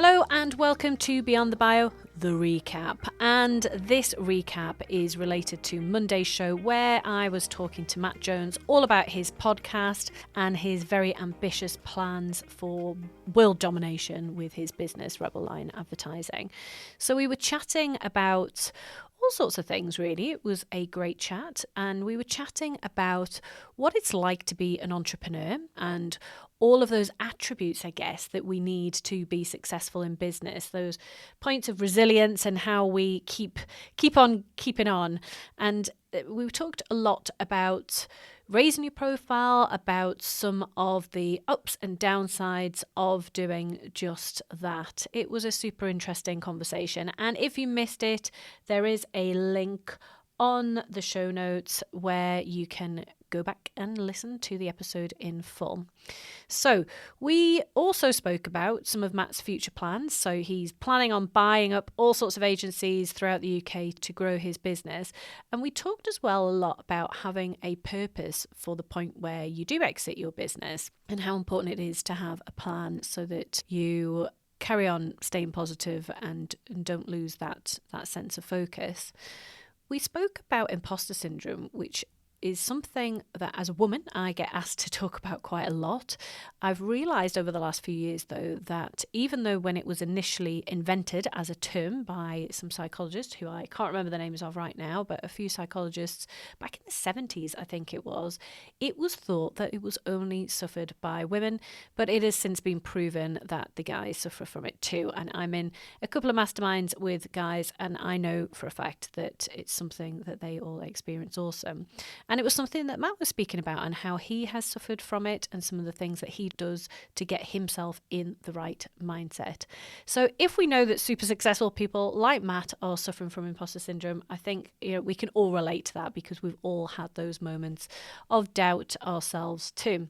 Hello and welcome to Beyond the Bio, the recap. And this recap is related to Monday's show where I was talking to Matt Jones all about his podcast and his very ambitious plans for world domination with his business, Rebel Line Advertising. So we were chatting about all sorts of things, really. It was a great chat, and we were chatting about what it's like to be an entrepreneur and all of those attributes, I guess, that we need to be successful in business, those points of resilience and how we keep on keeping on. And we talked a lot about raising your profile, about some of the ups and downsides of doing just that. It was a super interesting conversation. And if you missed it, there is a link on the show notes where you can go back and listen to the episode in full. So we also spoke about some of Matt's future plans. So he's planning on buying up all sorts of agencies throughout the UK to grow his business. And we talked as well a lot about having a purpose for the point where you do exit your business and how important it is to have a plan so that you carry on staying positive and don't lose that sense of focus. We spoke about imposter syndrome, which is something that as a woman I get asked to talk about quite a lot. I've realised over the last few years, though, that even though when it was initially invented as a term by some psychologists, who I can't remember the names of right now, but a few psychologists back in the 70s, I think it was thought that it was only suffered by women, but it has since been proven that the guys suffer from it too. And I'm in a couple of masterminds with guys, and I know for a fact that it's something that they all experience also. And it was something that Matt was speaking about and how he has suffered from it and some of the things that he does to get himself in the right mindset. So if we know that super successful people like Matt are suffering from imposter syndrome, I think we can all relate to that because we've all had those moments of doubt ourselves too.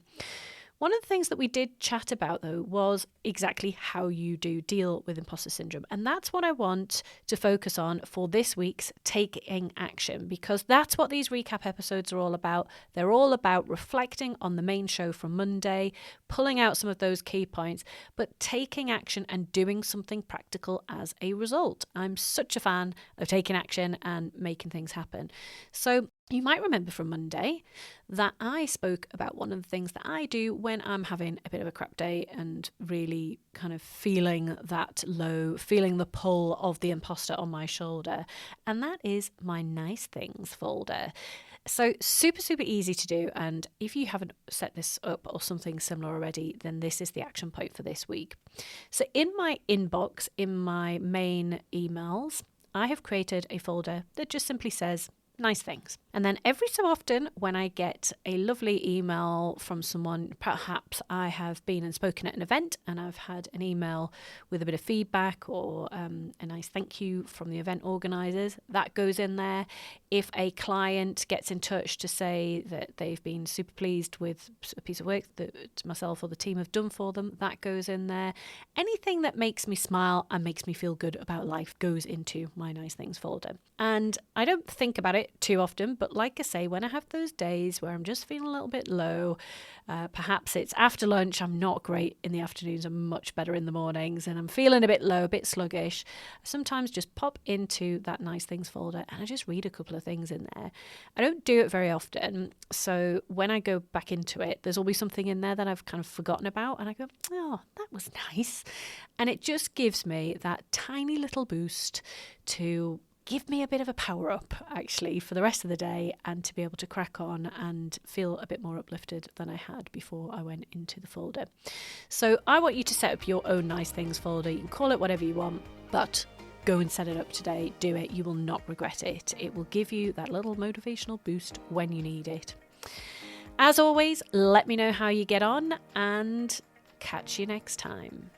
One of the things that we did chat about, though, was exactly how you do deal with imposter syndrome. And that's what I want to focus on for this week's Taking Action, because that's what these recap episodes are all about. They're all about reflecting on the main show from Monday, pulling out some of those key points, but taking action and doing something practical as a result. I'm such a fan of taking action and making things happen. So you might remember from Monday that I spoke about one of the things that I do when I'm having a bit of a crap day and really kind of feeling that low, feeling the pull of the imposter on my shoulder. And that is my nice things folder. So super, super easy to do. And if you haven't set this up or something similar already, then this is the action point for this week. So in my inbox, in my main emails, I have created a folder that just simply says nice things. And then every so often when I get a lovely email from someone, perhaps I have been and spoken at an event and I've had an email with a bit of feedback or a nice thank you from the event organisers, that goes in there. If a client gets in touch to say that they've been super pleased with a piece of work that myself or the team have done for them, that goes in there. Anything that makes me smile and makes me feel good about life goes into my nice things folder. And I don't think about it too often, but like I say, when I have those days where I'm just feeling a little bit low, perhaps it's after lunch, I'm not great in the afternoons, I'm much better in the mornings, and I'm feeling a bit low, a bit sluggish, I sometimes just pop into that nice things folder and I just read a couple of things in there. I don't do it very often, so when I go back into it, there's always something in there that I've kind of forgotten about, and I go, oh, that was nice. And it just gives me that tiny little boost to give me a bit of a power up actually for the rest of the day and to be able to crack on and feel a bit more uplifted than I had before I went into the folder. So I want you to set up your own nice things folder. You can call it whatever you want, but go and set it up today. Do it. You will not regret it. It will give you that little motivational boost when you need it. As always, let me know how you get on and catch you next time.